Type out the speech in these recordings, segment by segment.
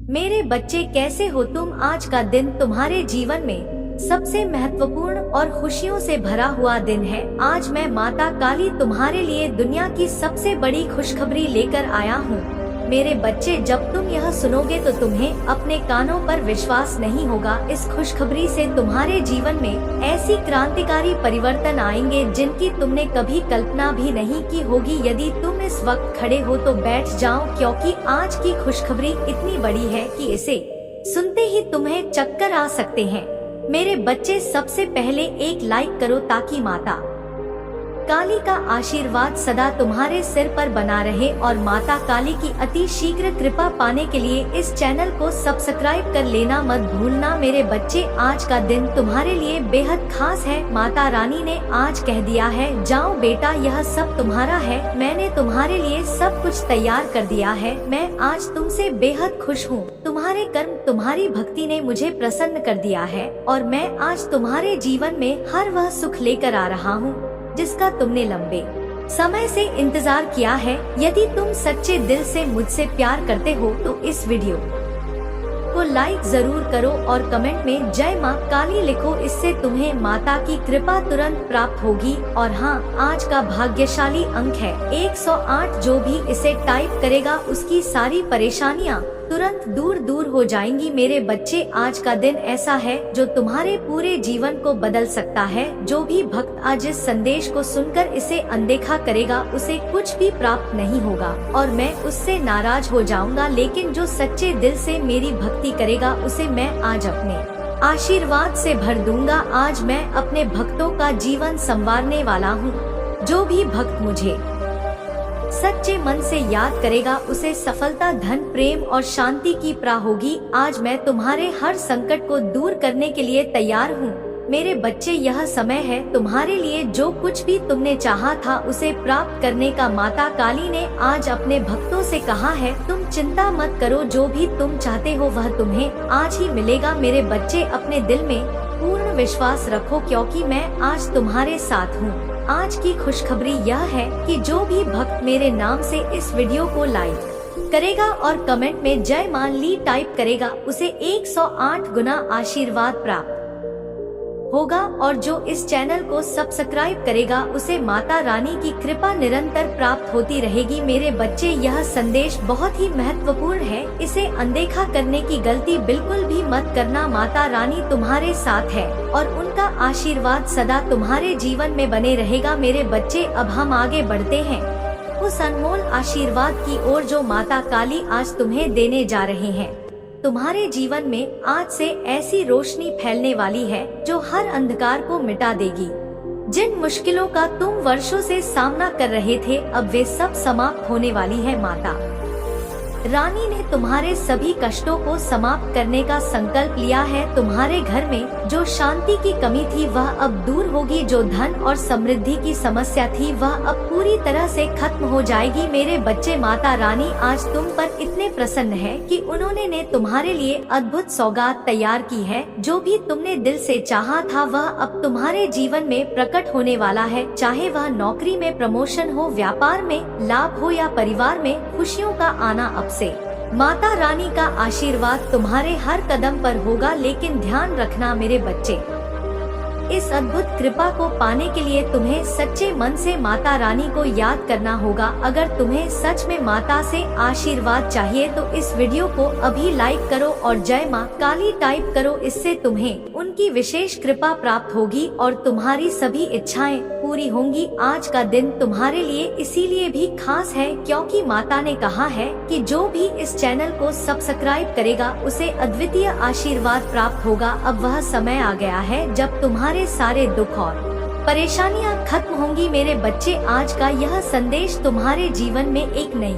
मेरे बच्चे कैसे हो तुम। आज का दिन तुम्हारे जीवन में सबसे महत्वपूर्ण और खुशियों से भरा हुआ दिन है। आज मैं माता काली तुम्हारे लिए दुनिया की सबसे बड़ी खुशखबरी लेकर आया हूँ। मेरे बच्चे, जब तुम यह सुनोगे तो तुम्हें अपने कानों पर विश्वास नहीं होगा। इस खुशखबरी से तुम्हारे जीवन में ऐसी क्रांतिकारी परिवर्तन आएंगे जिनकी तुमने कभी कल्पना भी नहीं की होगी। यदि तुम इस वक्त खड़े हो तो बैठ जाओ, क्योंकि आज की खुशखबरी इतनी बड़ी है कि इसे सुनते ही तुम्हें चक्कर आ सकते हैं। मेरे बच्चे, सबसे पहले एक लाइक करो ताकि माता काली का आशीर्वाद सदा तुम्हारे सिर पर बना रहे और माता काली की अति शीघ्र कृपा पाने के लिए इस चैनल को सब्सक्राइब कर लेना मत भूलना। मेरे बच्चे, आज का दिन तुम्हारे लिए बेहद खास है। माता रानी ने आज कह दिया है, जाओ बेटा, यह सब तुम्हारा है। मैंने तुम्हारे लिए सब कुछ तैयार कर दिया है। मैं आज तुमसे बेहद खुश हूँ। तुम्हारे कर्म, तुम्हारी भक्ति ने मुझे प्रसन्न कर दिया है और मैं आज तुम्हारे जीवन में हर वह सुख लेकर आ रहा हूँ जिसका तुमने लंबे समय से इंतजार किया है। यदि तुम सच्चे दिल से मुझसे प्यार करते हो तो इस वीडियो को लाइक जरूर करो और कमेंट में जय माँ काली लिखो। इससे तुम्हें माता की कृपा तुरंत प्राप्त होगी। और हाँ, आज का भाग्यशाली अंक है 108। जो भी इसे टाइप करेगा उसकी सारी परेशानियाँ तुरंत दूर दूर हो जाएंगी। मेरे बच्चे, आज का दिन ऐसा है जो तुम्हारे पूरे जीवन को बदल सकता है। जो भी भक्त आज इस संदेश को सुनकर इसे अनदेखा करेगा उसे कुछ भी प्राप्त नहीं होगा और मैं उससे नाराज हो जाऊंगा। लेकिन जो सच्चे दिल से मेरी भक्ति करेगा उसे मैं आज अपने आशीर्वाद से भर दूंगा। आज मैं अपने भक्तों का जीवन संवारने वाला हूँ। जो भी भक्त मुझे सच्चे मन से याद करेगा उसे सफलता, धन, प्रेम और शांति की प्राप्ति होगी। आज मैं तुम्हारे हर संकट को दूर करने के लिए तैयार हूँ। मेरे बच्चे, यह समय है तुम्हारे लिए। जो कुछ भी तुमने चाहा था उसे प्राप्त करने का माता काली ने आज अपने भक्तों से कहा है। तुम चिंता मत करो, जो भी तुम चाहते हो वह तुम्हें आज ही मिलेगा। मेरे बच्चे, अपने दिल में पूर्ण विश्वास रखो, क्योंकि मैं आज तुम्हारे साथ हूँ। आज की खुशखबरी यह है कि जो भी भक्त मेरे नाम से इस वीडियो को लाइक करेगा और कमेंट में जय मां ली टाइप करेगा उसे 108 गुना आशीर्वाद प्राप्त होगा। और जो इस चैनल को सब्सक्राइब करेगा उसे माता रानी की कृपा निरंतर प्राप्त होती रहेगी। मेरे बच्चे, यह संदेश बहुत ही महत्वपूर्ण है। इसे अनदेखा करने की गलती बिल्कुल भी मत करना। माता रानी तुम्हारे साथ है और उनका आशीर्वाद सदा तुम्हारे जीवन में बने रहेगा। मेरे बच्चे, अब हम आगे बढ़ते हैं उस अनमोल आशीर्वाद की ओर जो माता काली आज तुम्हें देने जा रहे हैं। तुम्हारे जीवन में आज से ऐसी रोशनी फैलने वाली है जो हर अंधकार को मिटा देगी। जिन मुश्किलों का तुम वर्षों से सामना कर रहे थे, अब वे सब समाप्त होने वाली है। माता रानी ने तुम्हारे सभी कष्टों को समाप्त करने का संकल्प लिया है। तुम्हारे घर में जो शांति की कमी थी वह अब दूर होगी। जो धन और समृद्धि की समस्या थी वह अब पूरी तरह से खत्म हो जाएगी। मेरे बच्चे, माता रानी आज तुम पर इतने प्रसन्न है कि उन्होंने तुम्हारे लिए अद्भुत सौगात तैयार की है। जो भी तुमने दिल से चाहा था वह अब तुम्हारे जीवन में प्रकट होने वाला है। चाहे वह नौकरी में प्रमोशन हो, व्यापार में लाभ हो या परिवार में खुशियों का आना, अब से माता रानी का आशीर्वाद तुम्हारे हर कदम पर होगा। लेकिन ध्यान रखना मेरे बच्चे, इस अद्भुत कृपा को पाने के लिए तुम्हें सच्चे मन से माता रानी को याद करना होगा। अगर तुम्हें सच में माता से आशीर्वाद चाहिए तो इस वीडियो को अभी लाइक करो और जय मां काली टाइप करो। इससे तुम्हें उनकी विशेष कृपा प्राप्त होगी और तुम्हारी सभी इच्छाएं पूरी होंगी। आज का दिन तुम्हारे लिए इसीलिए भी खास है क्योंकि माता ने कहा है कि जो भी इस चैनल को सब्सक्राइब करेगा उसे अद्वितीय आशीर्वाद प्राप्त होगा। अब वह समय आ गया है जब तुम्हारे सारे दुख और परेशानियां खत्म होंगी। मेरे बच्चे, आज का यह संदेश तुम्हारे जीवन में एक नई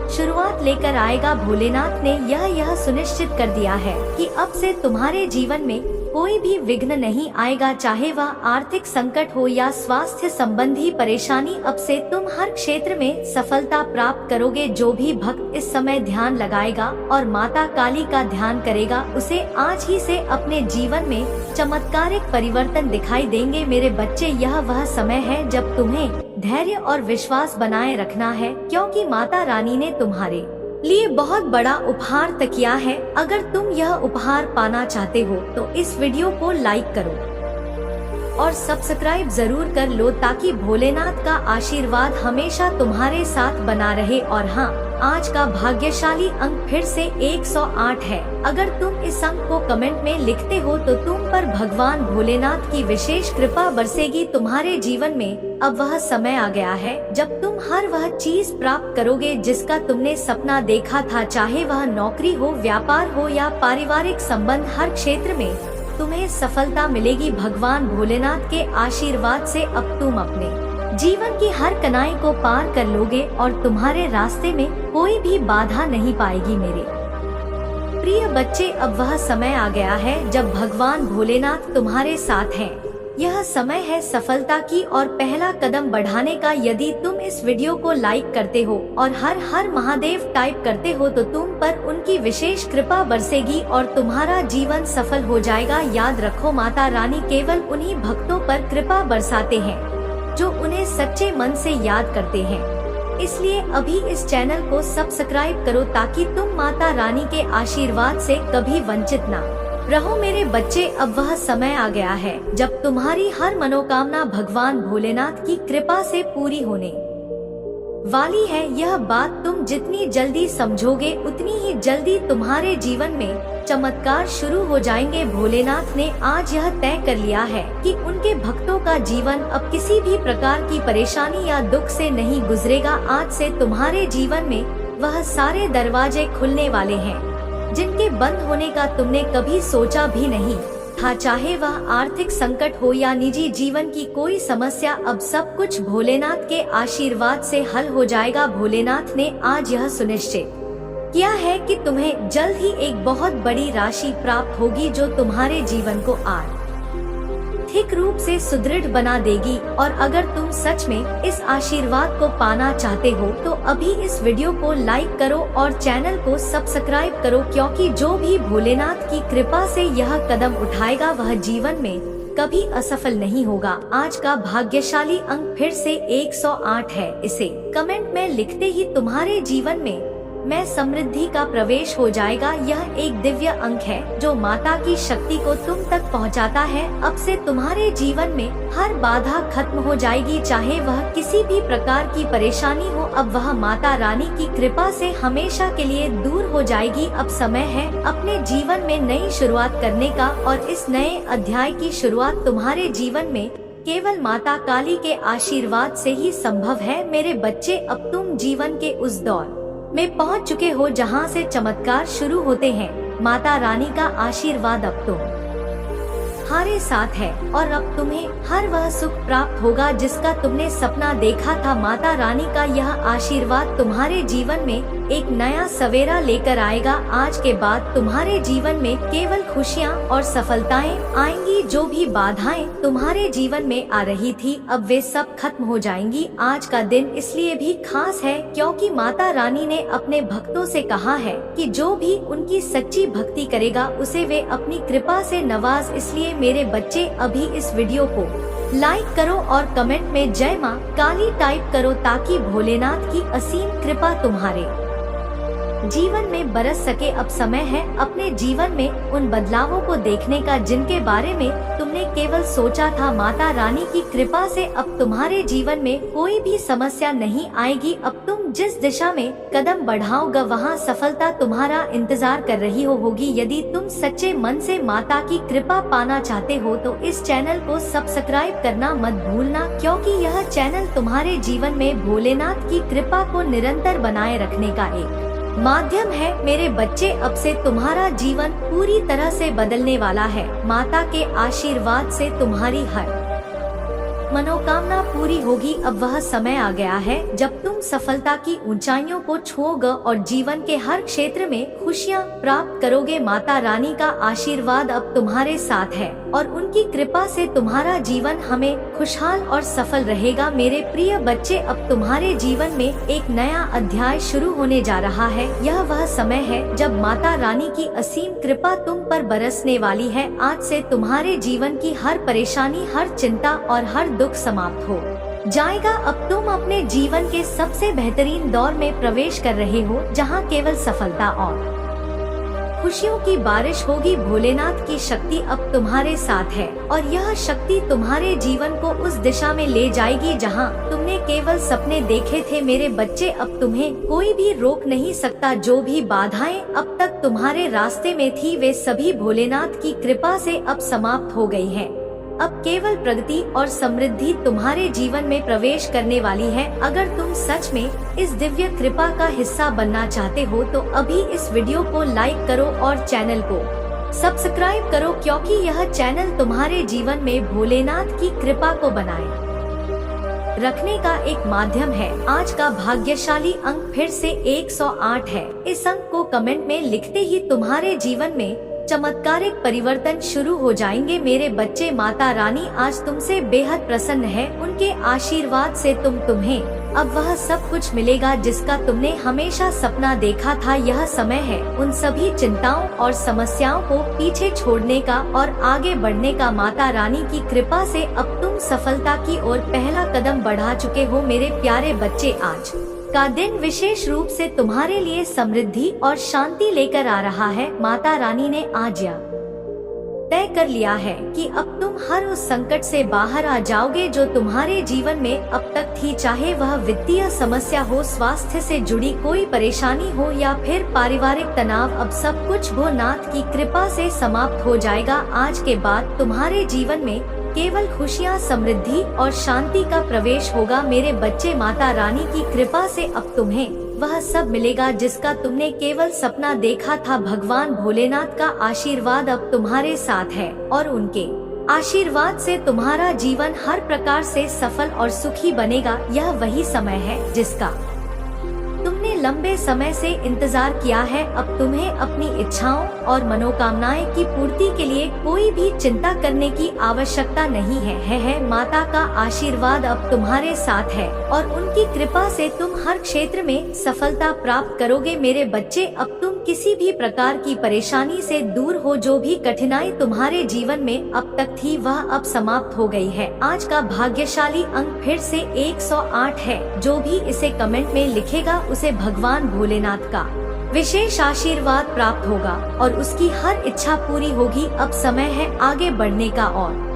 शुरुआत लेकर आएगा। भोलेनाथ ने यह सुनिश्चित कर दिया है कि अब से तुम्हारे जीवन में कोई भी विघ्न नहीं आएगा, चाहे वह आर्थिक संकट हो या स्वास्थ्य संबंधी परेशानी। अब से तुम हर क्षेत्र में सफलता प्राप्त करोगे। जो भी भक्त इस समय ध्यान लगाएगा और माता काली का ध्यान करेगा उसे आज ही से अपने जीवन में चमत्कारिक परिवर्तन दिखाई देंगे। मेरे बच्चे, यह वह समय है जब तुम्हें धैर्य और विश्वास बनाए रखना है, क्योंकि माता रानी ने तुम्हारे लिए बहुत बड़ा उपहार तकिया है। अगर तुम यह उपहार पाना चाहते हो तो इस वीडियो को लाइक करो और सब्सक्राइब जरूर कर लो ताकि भोलेनाथ का आशीर्वाद हमेशा तुम्हारे साथ बना रहे। और हाँ, आज का भाग्यशाली अंक फिर से 108 है। अगर तुम इस अंक को कमेंट में लिखते हो तो तुम पर भगवान भोलेनाथ की विशेष कृपा बरसेगी तुम्हारे जीवन में। अब वह समय आ गया है जब तुम हर वह चीज प्राप्त करोगे जिसका तुमने सपना देखा था, चाहे वह नौकरी हो, व्यापार हो या पारिवारिक संबंध। हर क्षेत्र में तुम्हें सफलता मिलेगी भगवान भोलेनाथ के आशीर्वाद से। अब तुम अपने जीवन की हर कनाई को पार कर लोगे और तुम्हारे रास्ते में कोई भी बाधा नहीं पाएगी। मेरे प्रिय बच्चे, अब वह समय आ गया है जब भगवान भोलेनाथ तुम्हारे साथ हैं। यह समय है सफलता की और पहला कदम बढ़ाने का। यदि तुम इस वीडियो को लाइक करते हो और हर हर महादेव टाइप करते हो तो तुम पर उनकी विशेष कृपा बरसेगी और तुम्हारा जीवन सफल हो जाएगा। याद रखो, माता रानी केवल उन्हीं भक्तों पर कृपा बरसाते हैं जो उन्हें सच्चे मन से याद करते हैं। इसलिए अभी इस चैनल को सब्सक्राइब करो ताकि तुम माता रानी के आशीर्वाद से कभी वंचित ना रहो। मेरे बच्चे, अब वह समय आ गया है जब तुम्हारी हर मनोकामना भगवान भोलेनाथ की कृपा से पूरी होने वाली है। यह बात तुम जितनी जल्दी समझोगे उतनी ही जल्दी तुम्हारे जीवन में चमत्कार शुरू हो जाएंगे। भोलेनाथ ने आज यह तय कर लिया है कि उनके भक्तों का जीवन अब किसी भी प्रकार की परेशानी या दुख से नहीं गुजरेगा। आज से तुम्हारे जीवन में वह सारे दरवाजे खुलने वाले हैं जिनके बंद होने का तुमने कभी सोचा भी नहीं था। चाहे वह आर्थिक संकट हो या निजी जीवन की कोई समस्या, अब सब कुछ भोलेनाथ के आशीर्वाद से हल हो जाएगा। भोलेनाथ ने आज यह सुनिश्चित किया है कि तुम्हें जल्द ही एक बहुत बड़ी राशि प्राप्त होगी जो तुम्हारे जीवन को आर्थिक रूप से सुदृढ़ बना देगी। और अगर तुम सच में इस आशीर्वाद को पाना चाहते हो तो अभी इस वीडियो को लाइक करो और चैनल को सब्सक्राइब करो, क्योंकि जो भी भोलेनाथ की कृपा से यह कदम उठाएगा वह जीवन में कभी असफल नहीं होगा। आज का भाग्यशाली अंक फिर से 108 है। इसे कमेंट में लिखते ही तुम्हारे जीवन में समृद्धि का प्रवेश हो जाएगा। यह एक दिव्य अंक है जो माता की शक्ति को तुम तक पहुंचाता है। अब से तुम्हारे जीवन में हर बाधा खत्म हो जाएगी, चाहे वह किसी भी प्रकार की परेशानी हो। अब वह माता रानी की कृपा से हमेशा के लिए दूर हो जाएगी। अब समय है अपने जीवन में नई शुरुआत करने का और इस नए अध्याय की शुरुआत तुम्हारे जीवन में केवल माता काली के आशीर्वाद से ही संभव है। मेरे बच्चे, अब तुम जीवन के उस दौर में पहुंच चुके हो जहां से चमत्कार शुरू होते हैं। माता रानी का आशीर्वाद अब तुम्हारे साथ है और अब तुम्हें हर वह सुख प्राप्त होगा जिसका तुमने सपना देखा था। माता रानी का यह आशीर्वाद तुम्हारे जीवन में एक नया सवेरा लेकर आएगा। आज के बाद तुम्हारे जीवन में केवल खुशियाँ और सफलताएं आएंगी। जो भी बाधाएं तुम्हारे जीवन में आ रही थी अब वे सब खत्म हो जाएंगी। आज का दिन इसलिए भी खास है क्योंकि माता रानी ने अपने भक्तों से कहा है कि जो भी उनकी सच्ची भक्ति करेगा उसे वे अपनी कृपा से नवाज। इसलिए मेरे बच्चे, अभी इस वीडियो को लाइक करो और कमेंट में जय माँ काली टाइप करो ताकि भोलेनाथ की असीम कृपा तुम्हारे जीवन में बरस सके। अब समय है अपने जीवन में उन बदलावों को देखने का जिनके बारे में तुमने केवल सोचा था। माता रानी की कृपा से अब तुम्हारे जीवन में कोई भी समस्या नहीं आएगी। अब तुम जिस दिशा में कदम बढ़ाओगे वहां सफलता तुम्हारा इंतजार कर रही होगी। यदि तुम सच्चे मन से माता की कृपा पाना चाहते हो तो इस चैनल को सब्सक्राइब करना मत भूलना, क्योंकि यह चैनल तुम्हारे जीवन में भोलेनाथ की कृपा को निरंतर बनाए रखने का एक माध्यम है। मेरे बच्चे, अब से तुम्हारा जीवन पूरी तरह से बदलने वाला है। माता के आशीर्वाद से तुम्हारी हर मनोकामना पूरी होगी। अब वह समय आ गया है जब तुम सफलता की ऊंचाइयों को छूओगे और जीवन के हर क्षेत्र में खुशियां प्राप्त करोगे। माता रानी का आशीर्वाद अब तुम्हारे साथ है और उनकी कृपा से तुम्हारा जीवन हमें खुशहाल और सफल रहेगा। मेरे प्रिय बच्चे, अब तुम्हारे जीवन में एक नया अध्याय शुरू होने जा रहा है। यह वह समय है जब माता रानी की असीम कृपा तुम पर बरसने वाली है। आज से तुम्हारे जीवन की हर परेशानी, हर चिंता और हर दुख समाप्त हो जाएगा। अब तुम अपने जीवन के सबसे बेहतरीन दौर में प्रवेश कर रहे हो, जहां केवल सफलता और खुशियों की बारिश होगी। भोलेनाथ की शक्ति अब तुम्हारे साथ है और यह शक्ति तुम्हारे जीवन को उस दिशा में ले जाएगी जहां तुमने केवल सपने देखे थे। मेरे बच्चे, अब तुम्हें कोई भी रोक नहीं सकता। जो भी बाधाएं अब तक तुम्हारे रास्ते में थी, वे सभी भोलेनाथ की कृपा से अब समाप्त हो गई हैं। अब केवल प्रगति और समृद्धि तुम्हारे जीवन में प्रवेश करने वाली है। अगर तुम सच में इस दिव्य कृपा का हिस्सा बनना चाहते हो तो अभी इस वीडियो को लाइक करो और चैनल को सब्सक्राइब करो, क्योंकि यह चैनल तुम्हारे जीवन में भोलेनाथ की कृपा को बनाए रखने का एक माध्यम है। आज का भाग्यशाली अंक फिर से 108 है। इस अंक को कमेंट में लिखते ही तुम्हारे जीवन में चमत्कारिक परिवर्तन शुरू हो जाएंगे। मेरे बच्चे, माता रानी आज तुमसे बेहद प्रसन्न है। उनके आशीर्वाद से तुम्हें अब वह सब कुछ मिलेगा जिसका तुमने हमेशा सपना देखा था। यह समय है उन सभी चिंताओं और समस्याओं को पीछे छोड़ने का और आगे बढ़ने का। माता रानी की कृपा से अब तुम सफलता की ओर पहला कदम बढ़ा चुके हो। मेरे प्यारे बच्चे, आज का दिन विशेष रूप से तुम्हारे लिए समृद्धि और शांति लेकर आ रहा है। माता रानी ने आज यह तय कर लिया है कि अब तुम हर उस संकट से बाहर आ जाओगे जो तुम्हारे जीवन में अब तक थी, चाहे वह वित्तीय समस्या हो, स्वास्थ्य से जुड़ी कोई परेशानी हो या फिर पारिवारिक तनाव। अब सब कुछ भोलेनाथ की कृपा से समाप्त हो जाएगा। आज के बाद तुम्हारे जीवन में केवल खुशियाँ, समृद्धि और शांति का प्रवेश होगा। मेरे बच्चे, माता रानी की कृपा से अब तुम्हें वह सब मिलेगा जिसका तुमने केवल सपना देखा था। भगवान भोलेनाथ का आशीर्वाद अब तुम्हारे साथ है और उनके आशीर्वाद से तुम्हारा जीवन हर प्रकार से सफल और सुखी बनेगा। यह वही समय है जिसका तुमने लंबे समय से इंतजार किया है। अब तुम्हें अपनी इच्छाओं और मनोकामनाएं की पूर्ति के लिए कोई भी चिंता करने की आवश्यकता नहीं है। माता का आशीर्वाद अब तुम्हारे साथ है और उनकी कृपा से तुम हर क्षेत्र में सफलता प्राप्त करोगे। मेरे बच्चे, अब तुम किसी भी प्रकार की परेशानी से दूर हो। जो भी कठिनाई तुम्हारे जीवन में अब तक थी, वह अब समाप्त हो गई है। आज का भाग्यशाली अंक फिर से 108 है। जो भी इसे कमेंट में लिखेगा उसे भगवान भोलेनाथ का विशेष आशीर्वाद प्राप्त होगा और उसकी हर इच्छा पूरी होगी। अब समय है आगे बढ़ने का और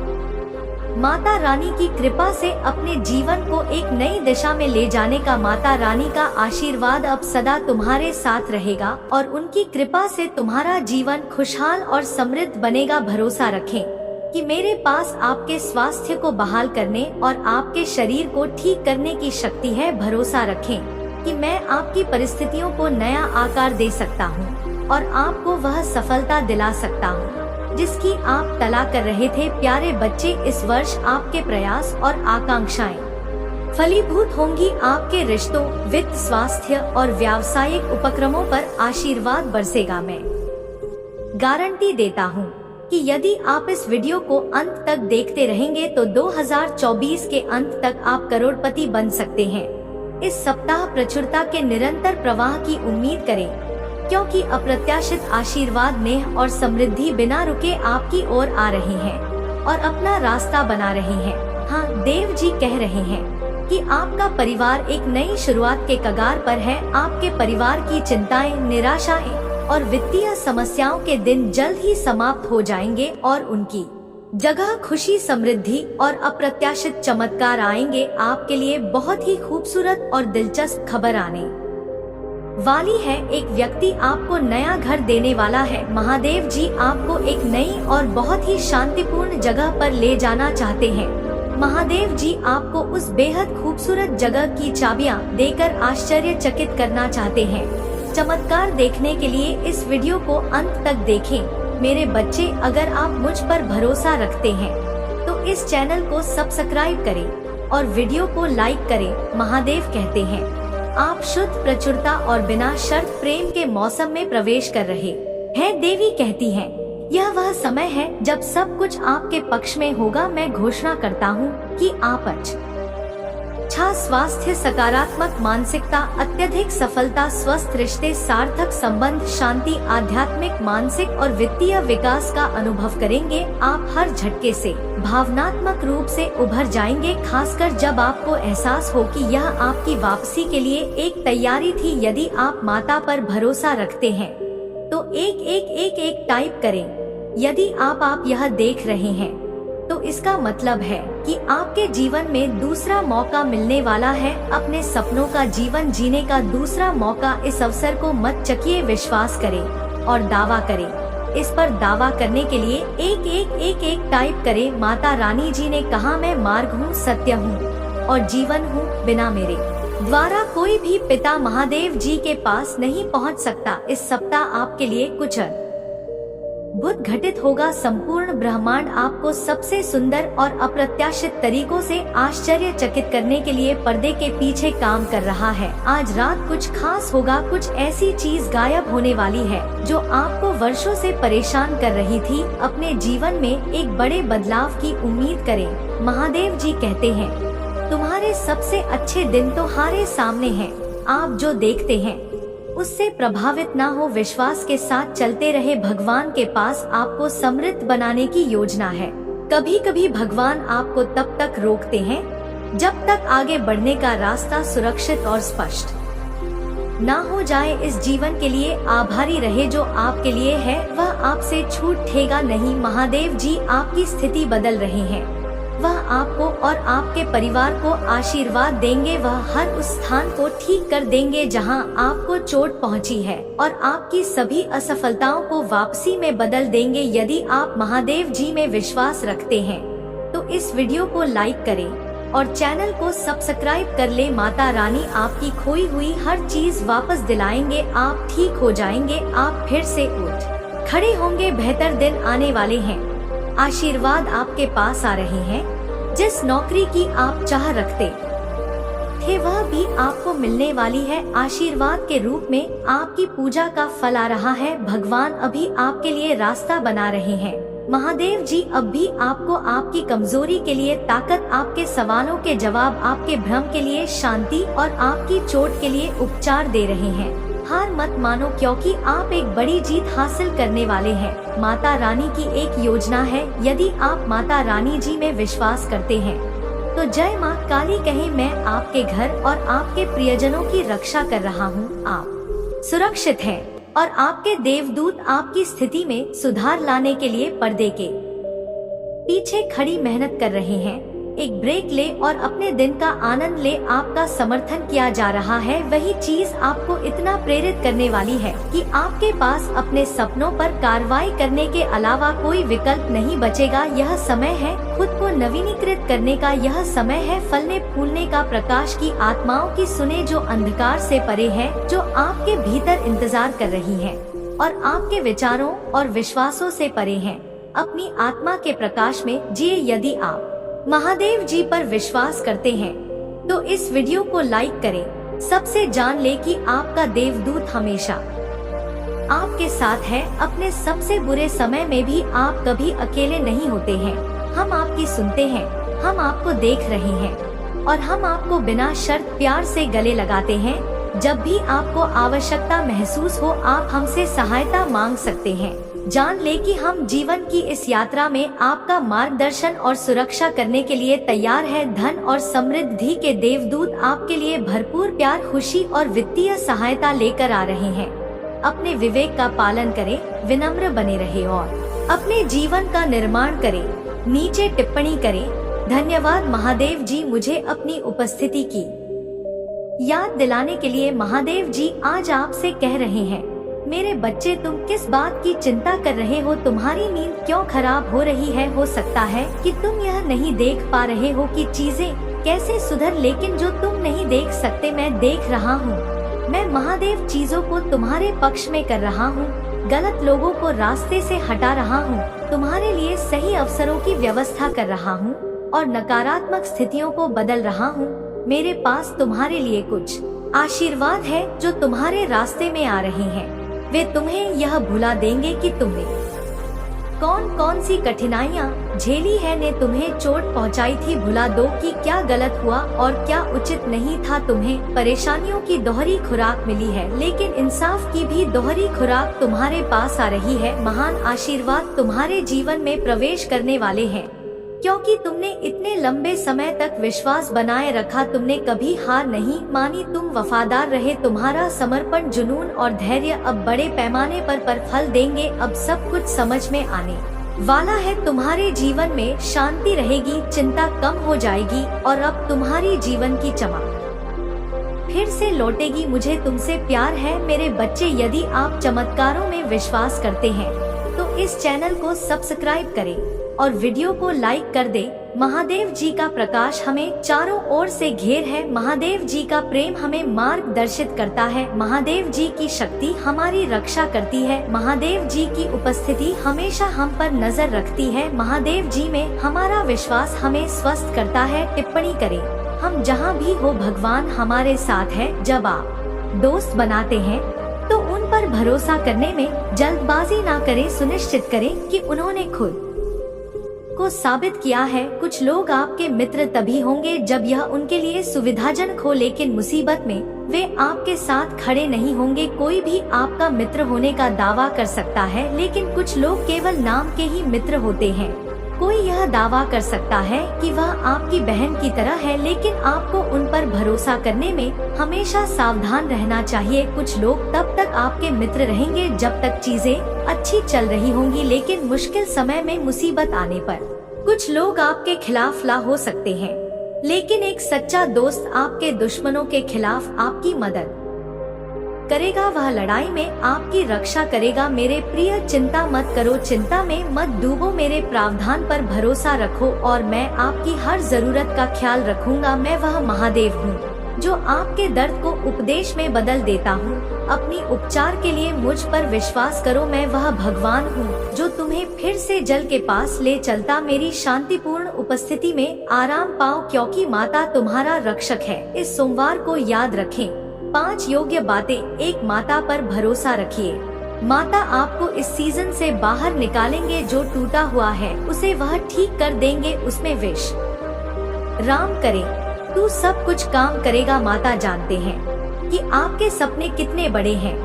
माता रानी की कृपा से अपने जीवन को एक नई दिशा में ले जाने का। माता रानी का आशीर्वाद अब सदा तुम्हारे साथ रहेगा और उनकी कृपा से तुम्हारा जीवन खुशहाल और समृद्ध बनेगा। भरोसा रखें कि मेरे पास आपके स्वास्थ्य को बहाल करने और आपके शरीर को ठीक करने की शक्ति है। भरोसा रखें कि मैं आपकी परिस्थितियों को नया आकार दे सकता हूँ और आपको वह सफलता दिला सकता हूँ जिसकी आप तलाश कर रहे थे। प्यारे बच्चे, इस वर्ष आपके प्रयास और आकांक्षाएं फलीभूत होंगी। आपके रिश्तों, वित्त, स्वास्थ्य और व्यावसायिक उपक्रमों पर आशीर्वाद बरसेगा। मैं गारंटी देता हूँ कि यदि आप इस वीडियो को अंत तक देखते रहेंगे तो 2024 के अंत तक आप करोड़पति बन सकते हैं। इस सप्ताह प्रचुरता के निरंतर प्रवाह की उम्मीद करें, क्योंकि अप्रत्याशित आशीर्वाद, नेह और समृद्धि बिना रुके आपकी ओर आ रहे हैं और अपना रास्ता बना रहे हैं। हाँ, देव जी कह रहे हैं कि आपका परिवार एक नई शुरुआत के कगार पर है। आपके परिवार की चिंताएं, निराशाएं और वित्तीय समस्याओं के दिन जल्द ही समाप्त हो जाएंगे और उनकी जगह खुशी, समृद्धि और अप्रत्याशित चमत्कार आएंगे। आपके लिए बहुत ही खूबसूरत और दिलचस्प खबर आने वाली है। एक व्यक्ति आपको नया घर देने वाला है। महादेव जी आपको एक नई और बहुत ही शांतिपूर्ण जगह पर ले जाना चाहते हैं। महादेव जी आपको उस बेहद खूबसूरत जगह की चाबियां देकर आश्चर्यचकित करना चाहते हैं। चमत्कार देखने के लिए इस वीडियो को अंत तक देखें। मेरे बच्चे, अगर आप मुझ पर भरोसा रखते हैं तो इस चैनल को सब्सक्राइब करें और वीडियो को लाइक करें। महादेव कहते हैं, आप शुद्ध, प्रचुरता और बिना शर्त प्रेम के मौसम में प्रवेश कर रहे हैं। देवी कहती हैं, यह वह समय है जब सब कुछ आपके पक्ष में होगा। मैं घोषणा करता हूँ कि आप अच्छा स्वास्थ्य, सकारात्मक मानसिकता, अत्यधिक सफलता, स्वस्थ रिश्ते, सार्थक संबंध, शांति, आध्यात्मिक, मानसिक और वित्तीय विकास का अनुभव करेंगे। आप हर झटके से भावनात्मक रूप से उभर जाएंगे, खासकर जब आपको एहसास हो कि यह आपकी वापसी के लिए एक तैयारी थी। यदि आप माता पर भरोसा रखते हैं तो एक टाइप करें। यदि आप यह देख रहे हैं तो इसका मतलब है कि आपके जीवन में दूसरा मौका मिलने वाला है, अपने सपनों का जीवन जीने का दूसरा मौका। इस अवसर को मत चखिए, विश्वास करें और दावा करें। इस पर दावा करने के लिए एक टाइप करें। माता रानी जी ने कहा, मैं मार्ग हूँ, सत्य हूँ और जीवन हूँ। बिना मेरे द्वारा कोई भी पिता महादेव जी के पास नहीं पहुँच सकता। इस सप्ताह आपके लिए कुछ अद्भुत घटित होगा। संपूर्ण ब्रह्मांड आपको सबसे सुंदर और अप्रत्याशित तरीकों से आश्चर्यचकित करने के लिए पर्दे के पीछे काम कर रहा है। आज रात कुछ खास होगा, कुछ ऐसी चीज गायब होने वाली है जो आपको वर्षों से परेशान कर रही थी। अपने जीवन में एक बड़े बदलाव की उम्मीद करें। महादेव जी कहते हैं, तुम्हारे सबसे अच्छे दिन तुम्हारे सामने हैं। आप जो देखते हैं उससे प्रभावित ना हो, विश्वास के साथ चलते रहे। भगवान के पास आपको समृद्ध बनाने की योजना है। कभी कभी भगवान आपको तब तक रोकते हैं जब तक आगे बढ़ने का रास्ता सुरक्षित और स्पष्ट ना हो जाए। इस जीवन के लिए आभारी रहे जो आपके लिए है, वह आपसे छूटेगा नहीं। महादेव जी आपकी स्थिति बदल रहे हैं। वह आपको और आपके परिवार को आशीर्वाद देंगे। वह हर उस स्थान को ठीक कर देंगे जहां आपको चोट पहुंची है और आपकी सभी असफलताओं को वापसी में बदल देंगे। यदि आप महादेव जी में विश्वास रखते हैं तो इस वीडियो को लाइक करें और चैनल को सब्सक्राइब कर ले। माता रानी आपकी खोई हुई हर चीज वापस दिलाएंगे। आप ठीक हो जाएंगे, आप फिर से उठ खड़े होंगे। बेहतर दिन आने वाले हैं। आशीर्वाद आपके पास आ रहे हैं। जिस नौकरी की आप चाह रखते थे वह भी आपको मिलने वाली है। आशीर्वाद के रूप में आपकी पूजा का फल आ रहा है। भगवान अभी आपके लिए रास्ता बना रहे हैं। महादेव जी अब भी आपको आपकी कमजोरी के लिए ताकत, आपके सवालों के जवाब, आपके भ्रम के लिए शांति और आपकी चोट के लिए उपचार दे रहे हैं। हार मत मानो, क्योंकि आप एक बड़ी जीत हासिल करने वाले हैं। माता रानी की एक योजना है। यदि आप माता रानी जी में विश्वास करते हैं तो जय माँ काली कहें। मैं आपके घर और आपके प्रियजनों की रक्षा कर रहा हूँ। आप सुरक्षित हैं और आपके देवदूत आपकी स्थिति में सुधार लाने के लिए पर्दे के पीछे खड़ी मेहनत कर रहे हैं। एक ब्रेक ले और अपने दिन का आनंद ले। आपका समर्थन किया जा रहा है। वही चीज आपको इतना प्रेरित करने वाली है कि आपके पास अपने सपनों पर कार्रवाई करने के अलावा कोई विकल्प नहीं बचेगा। यह समय है खुद को नवीनीकृत करने का। यह समय है फलने फूलने का। प्रकाश की आत्माओं की सुने जो अंधकार से परे है, जो आपके भीतर इंतजार कर रही है और आपके विचारों और विश्वासों से परे है। अपनी आत्मा के प्रकाश में जिए। यदि आप महादेव जी पर विश्वास करते हैं तो इस वीडियो को लाइक करें। सबसे जान ले कि आपका देवदूत हमेशा आपके साथ है। अपने सबसे बुरे समय में भी आप कभी अकेले नहीं होते हैं। हम आपकी सुनते हैं, हम आपको देख रहे हैं और हम आपको बिना शर्त प्यार से गले लगाते हैं। जब भी आपको आवश्यकता महसूस हो आप हमसे सहायता मांग सकते हैं। जान ले कि हम जीवन की इस यात्रा में आपका मार्गदर्शन और सुरक्षा करने के लिए तैयार है। धन और समृद्धि के देवदूत आपके लिए भरपूर प्यार, खुशी और वित्तीय सहायता लेकर आ रहे हैं। अपने विवेक का पालन करें, विनम्र बने रहे और अपने जीवन का निर्माण करें। नीचे टिप्पणी करें, धन्यवाद महादेव जी मुझे अपनी उपस्थिति की याद दिलाने के लिए। महादेव जी आज आपसे कह रहे हैं, मेरे बच्चे तुम किस बात की चिंता कर रहे हो? तुम्हारी नींद क्यों खराब हो रही है? हो सकता है कि तुम यह नहीं देख पा रहे हो कि चीजें कैसे सुधर, लेकिन जो तुम नहीं देख सकते मैं देख रहा हूँ। मैं महादेव चीजों को तुम्हारे पक्ष में कर रहा हूँ। गलत लोगों को रास्ते से हटा रहा हूँ। तुम्हारे लिए सही अवसरों की व्यवस्था कर रहा हूँ और नकारात्मक स्थितियों को बदल रहा हूँ। मेरे पास तुम्हारे लिए कुछ आशीर्वाद है जो तुम्हारे रास्ते में आ रहे हैं। वे तुम्हें यह भुला देंगे कि तुमने कौन कौन सी कठिनाइयाँ झेली है ने तुम्हें चोट पहुँचाई थी, भुला दो कि क्या गलत हुआ और क्या उचित नहीं था। तुम्हें परेशानियों की दोहरी खुराक मिली है, लेकिन इंसाफ की भी दोहरी खुराक तुम्हारे पास आ रही है। महान आशीर्वाद तुम्हारे जीवन में प्रवेश करने वाले हैं, क्योंकि तुमने इतने लंबे समय तक विश्वास बनाए रखा, तुमने कभी हार नहीं मानी, तुम वफादार रहे। तुम्हारा समर्पण, जुनून और धैर्य अब बड़े पैमाने पर फल देंगे। अब सब कुछ समझ में आने वाला है। तुम्हारे जीवन में शांति रहेगी, चिंता कम हो जाएगी और अब तुम्हारी जीवन की चमक फिर से लौटेगी। मुझे तुमसे प्यार है मेरे बच्चे। यदि आप चमत्कारों में विश्वास करते हैं तो इस चैनल को सब्सक्राइब करें और वीडियो को लाइक कर दे। महादेव जी का प्रकाश हमें चारों ओर से घेर है। महादेव जी का प्रेम हमें मार्गदर्शित करता है। महादेव जी की शक्ति हमारी रक्षा करती है। महादेव जी की उपस्थिति हमेशा हम पर नजर रखती है। महादेव जी में हमारा विश्वास हमें स्वस्थ करता है। टिप्पणी करें, हम जहाँ भी हो भगवान हमारे साथ है। जब आप दोस्त बनाते हैं तो उन पर भरोसा करने में जल्दबाजी ना करें। सुनिश्चित करें कि उन्होंने खुद को साबित किया है। कुछ लोग आपके मित्र तभी होंगे जब यह उनके लिए सुविधाजनक हो, लेकिन मुसीबत में वे आपके साथ खड़े नहीं होंगे। कोई भी आपका मित्र होने का दावा कर सकता है, लेकिन कुछ लोग केवल नाम के ही मित्र होते हैं। कोई यह दावा कर सकता है कि वह आपकी बहन की तरह है, लेकिन आपको उन पर भरोसा करने में हमेशा सावधान रहना चाहिए। कुछ लोग तब तक आपके मित्र रहेंगे जब तक चीजें अच्छी चल रही होंगी, लेकिन मुश्किल समय में मुसीबत आने पर कुछ लोग आपके खिलाफ ला हो सकते हैं। लेकिन एक सच्चा दोस्त आपके दुश्मनों के खिलाफ आपकी मदद करेगा। वह लड़ाई में आपकी रक्षा करेगा। मेरे प्रिय, चिंता मत करो, चिंता में मत डूबो। मेरे प्रावधान पर भरोसा रखो और मैं आपकी हर जरूरत का ख्याल रखूंगा। मैं वह महादेव हूँ जो आपके दर्द को उपदेश में बदल देता हूँ। अपनी उपचार के लिए मुझ पर विश्वास करो। मैं वह भगवान हूँ जो तुम्हें फिर से जल के पास ले चलता। मेरी शांतिपूर्ण उपस्थिति में आराम पाओ, क्योंकि माता तुम्हारा रक्षक है। इस सोमवार को याद रखें 5 योग्य बातें। एक, माता पर भरोसा रखिए। माता आपको इस सीजन से बाहर निकालेंगे। जो टूटा हुआ है उसे वह ठीक कर देंगे। उसमें विश्राम करें, तू सब कुछ काम करेगा। माता जानते हैं कि आपके सपने कितने बड़े हैं,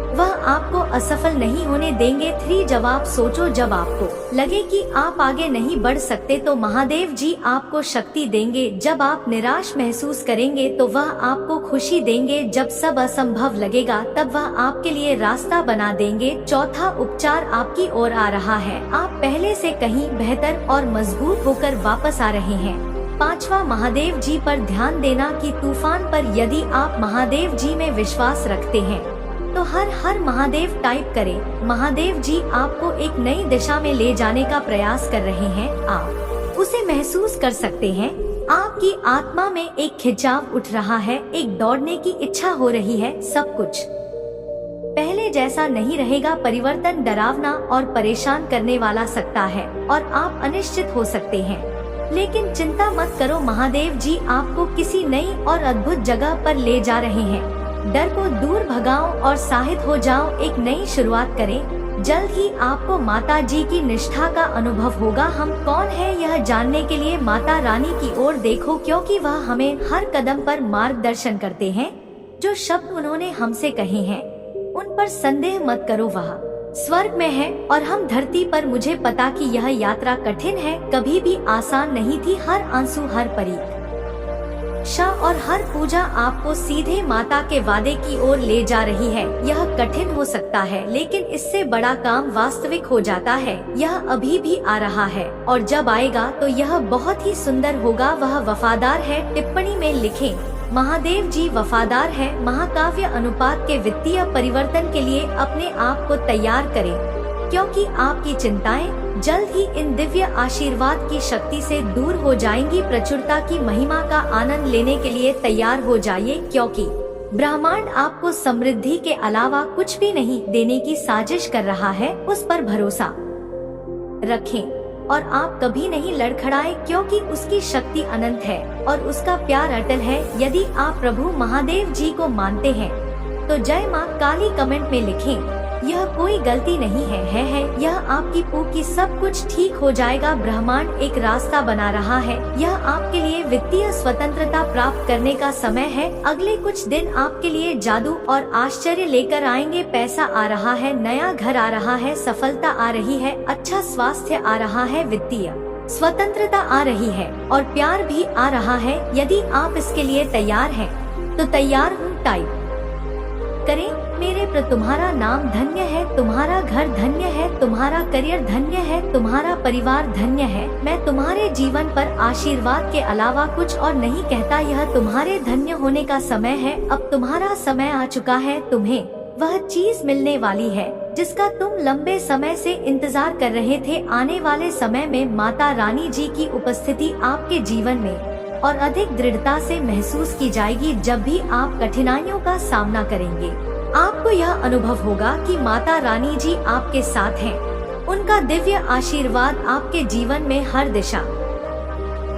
वह आपको असफल नहीं होने देंगे। 3, जवाब सोचो। जब आपको लगे कि आप आगे नहीं बढ़ सकते तो महादेव जी आपको शक्ति देंगे। जब आप निराश महसूस करेंगे तो वह आपको खुशी देंगे। जब सब असंभव लगेगा तब वह आपके लिए रास्ता बना देंगे। 4, उपचार आपकी ओर आ रहा है। आप पहले से कहीं बेहतर और मजबूत होकर वापस आ रहे हैं। 5, महादेव जी पर ध्यान देना कि तूफान पर। यदि आप महादेव जी में विश्वास रखते हैं तो हर महादेव टाइप करें। महादेव जी आपको एक नई दिशा में ले जाने का प्रयास कर रहे हैं। आप उसे महसूस कर सकते हैं। आपकी आत्मा में एक खिंचाव उठ रहा है, एक दौड़ने की इच्छा हो रही है। सब कुछ पहले जैसा नहीं रहेगा। परिवर्तन डरावना और परेशान करने वाला सकता है और आप अनिश्चित हो सकते हैं, लेकिन चिंता मत करो। महादेव जी आपको किसी नई और अद्भुत जगह पर ले जा रहे हैं। डर को दूर भगाओ और साहित हो जाओ। एक नई शुरुआत करें। जल्द ही आपको माता जी की निष्ठा का अनुभव होगा। हम कौन है यह जानने के लिए माता रानी की ओर देखो, क्योंकि वह हमें हर कदम पर मार्गदर्शन करते हैं। जो शब्द उन्होंने हमसे कहे हैं उन पर संदेह मत करो। वह स्वर्ग में है और हम धरती पर। मुझे पता कि यह यात्रा कठिन है, कभी भी आसान नहीं थी। हर आंसू, हर परीक्षा और हर पूजा आपको सीधे माता के वादे की ओर ले जा रही है। यह कठिन हो सकता है, लेकिन इससे बड़ा काम वास्तविक हो जाता है। यह अभी भी आ रहा है और जब आएगा तो यह बहुत ही सुंदर होगा। वह वफादार है। टिप्पणी में लिखें, महादेव जी वफादार है। महाकाव्य अनुपात के वित्तीय परिवर्तन के लिए अपने आप को तैयार करें, क्योंकि आपकी चिंताएं जल्द ही इन दिव्य आशीर्वाद की शक्ति से दूर हो जाएंगी। प्रचुरता की महिमा का आनंद लेने के लिए तैयार हो जाइए, क्योंकि ब्रह्मांड आपको समृद्धि के अलावा कुछ भी नहीं देने की साजिश कर रहा है। उस पर भरोसा रखें और आप कभी नहीं लड़खड़ाएं, क्योंकि उसकी शक्ति अनंत है और उसका प्यार अटल है। यदि आप प्रभु महादेव जी को मानते हैं तो जय मां काली कमेंट में लिखें। यह कोई गलती नहीं है, यह आपकी पूरी सब कुछ ठीक हो जाएगा। ब्रह्मांड एक रास्ता बना रहा है। यह आपके लिए वित्तीय स्वतंत्रता प्राप्त करने का समय है। अगले कुछ दिन आपके लिए जादू और आश्चर्य लेकर आएंगे। पैसा आ रहा है, नया घर आ रहा है, सफलता आ रही है, अच्छा स्वास्थ्य आ रहा है, वित्तीय स्वतंत्रता आ रही है और प्यार भी आ रहा है। यदि आप इसके लिए तैयार हैं, तो तैयार हूँ टाइप करें। मेरे प्रिय, तुम्हारा नाम धन्य है, तुम्हारा घर धन्य है, तुम्हारा करियर धन्य है, तुम्हारा परिवार धन्य है। मैं तुम्हारे जीवन पर आशीर्वाद के अलावा कुछ और नहीं कहता। यह तुम्हारे धन्य होने का समय है। अब तुम्हारा समय आ चुका है। तुम्हें वह चीज मिलने वाली है जिसका तुम लंबे समय से इंतजार कर रहे थे। आने वाले समय में माता रानी जी की उपस्थिति आपके जीवन में और अधिक दृढ़ता से महसूस की जाएगी। जब भी आप कठिनाइयों का सामना करेंगे, आपको यह अनुभव होगा कि माता रानी जी आपके साथ हैं। उनका दिव्य आशीर्वाद आपके जीवन में हर दिशा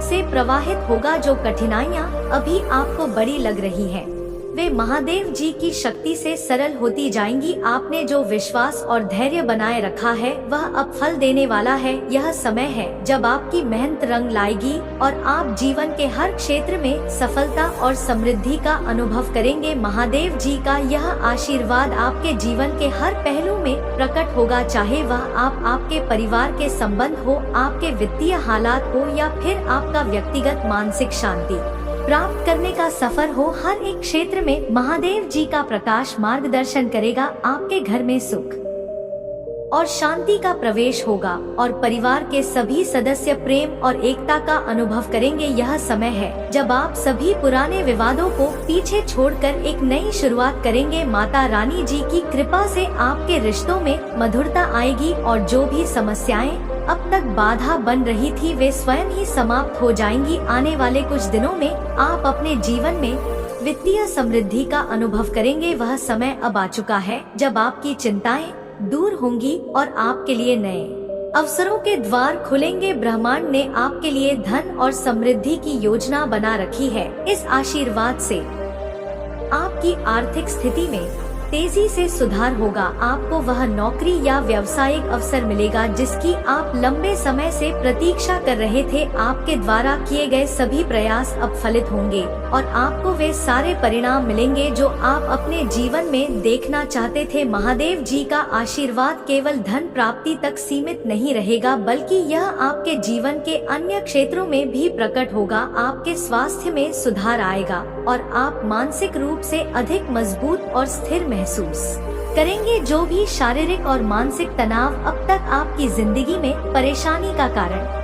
से प्रवाहित होगा। जो कठिनाइयाँ अभी आपको बड़ी लग रही हैं, वे महादेव जी की शक्ति से सरल होती जाएंगी। आपने जो विश्वास और धैर्य बनाए रखा है, वह अब फल देने वाला है। यह समय है जब आपकी मेहनत रंग लाएगी और आप जीवन के हर क्षेत्र में सफलता और समृद्धि का अनुभव करेंगे। महादेव जी का यह आशीर्वाद आपके जीवन के हर पहलू में प्रकट होगा, चाहे वह आपके परिवार के संबंध हो, आपके वित्तीय हालात हो या फिर आपका व्यक्तिगत मानसिक शांति प्राप्त करने का सफर हो। हर एक क्षेत्र में महादेव जी का प्रकाश मार्गदर्शन करेगा। आपके घर में सुख और शांति का प्रवेश होगा और परिवार के सभी सदस्य प्रेम और एकता का अनुभव करेंगे। यह समय है जब आप सभी पुराने विवादों को पीछे छोड़कर एक नई शुरुआत करेंगे। माता रानी जी की कृपा से आपके रिश्तों में मधुरता आएगी और जो भी समस्याएं अब तक बाधा बन रही थी, वे स्वयं ही समाप्त हो जाएंगी। आने वाले कुछ दिनों में आप अपने जीवन में वित्तीय समृद्धि का अनुभव करेंगे। वह समय अब आ चुका है जब आपकी चिंताएं दूर होंगी और आपके लिए नए अवसरों के द्वार खुलेंगे। ब्रह्मांड ने आपके लिए धन और समृद्धि की योजना बना रखी है। इस आशीर्वाद से आपकी आर्थिक स्थिति में तेजी से सुधार होगा। आपको वह नौकरी या व्यावसायिक अवसर मिलेगा जिसकी आप लंबे समय से प्रतीक्षा कर रहे थे। आपके द्वारा किए गए सभी प्रयास अब फलित होंगे और आपको वे सारे परिणाम मिलेंगे जो आप अपने जीवन में देखना चाहते थे। महादेव जी का आशीर्वाद केवल धन प्राप्ति तक सीमित नहीं रहेगा, बल्कि यह आपके जीवन के अन्य क्षेत्रों में भी प्रकट होगा। आपके स्वास्थ्य में सुधार आएगा और आप मानसिक रूप से अधिक मजबूत और स्थिर महसूस करेंगे। जो भी शारीरिक और मानसिक तनाव अब तक आपकी जिंदगी में परेशानी का कारण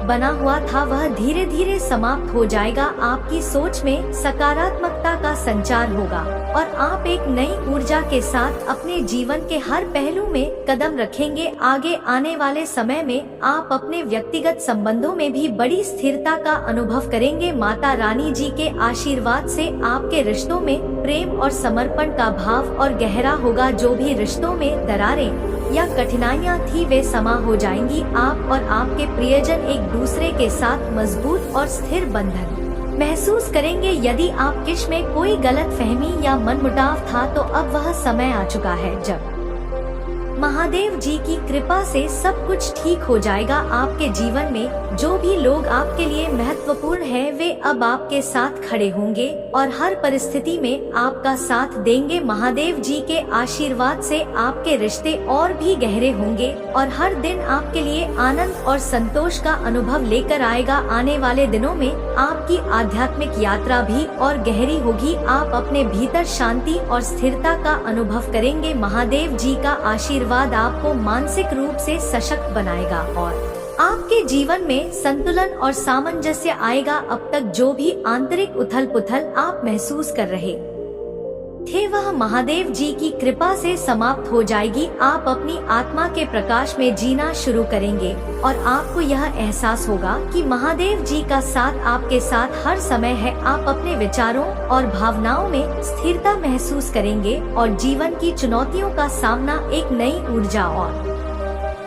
बना हुआ था, वह धीरे धीरे समाप्त हो जाएगा। आपकी सोच में सकारात्मकता का संचार होगा और आप एक नई ऊर्जा के साथ अपने जीवन के हर पहलू में कदम रखेंगे। आगे आने वाले समय में आप अपने व्यक्तिगत संबंधों में भी बड़ी स्थिरता का अनुभव करेंगे। माता रानी जी के आशीर्वाद से आपके रिश्तों में प्रेम और समर्पण का भाव और गहरा होगा। जो भी रिश्तों में दरारें या कठिनाइयाँ थी, वे समा हो जाएंगी। आप और आपके प्रियजन एक दूसरे के साथ मजबूत और स्थिर बंधन महसूस करेंगे। यदि आप किश में कोई गलत फहमी या मनमुटाव था, तो अब वह समय आ चुका है जब महादेव जी की कृपा से सब कुछ ठीक हो जाएगा। आपके जीवन में जो भी लोग आपके लिए महत्वपूर्ण हैं, वे अब आपके साथ खड़े होंगे और हर परिस्थिति में आपका साथ देंगे। महादेव जी के आशीर्वाद से आपके रिश्ते और भी गहरे होंगे और हर दिन आपके लिए आनंद और संतोष का अनुभव लेकर आएगा। आने वाले दिनों में आपकी आध्यात्मिक यात्रा भी और गहरी होगी। आप अपने भीतर शांति और स्थिरता का अनुभव करेंगे। महादेव जी का आशीर्वाद आपको मानसिक रूप से सशक्त बनाएगा और आपके जीवन में संतुलन और सामंजस्य आएगा। अब तक जो भी आंतरिक उथल पुथल आप महसूस कर रहे थे, वह महादेव जी की कृपा से समाप्त हो जाएगी। आप अपनी आत्मा के प्रकाश में जीना शुरू करेंगे और आपको यह एहसास होगा कि महादेव जी का साथ आपके साथ हर समय है। आप अपने विचारों और भावनाओं में स्थिरता महसूस करेंगे और जीवन की चुनौतियों का सामना एक नई ऊर्जा और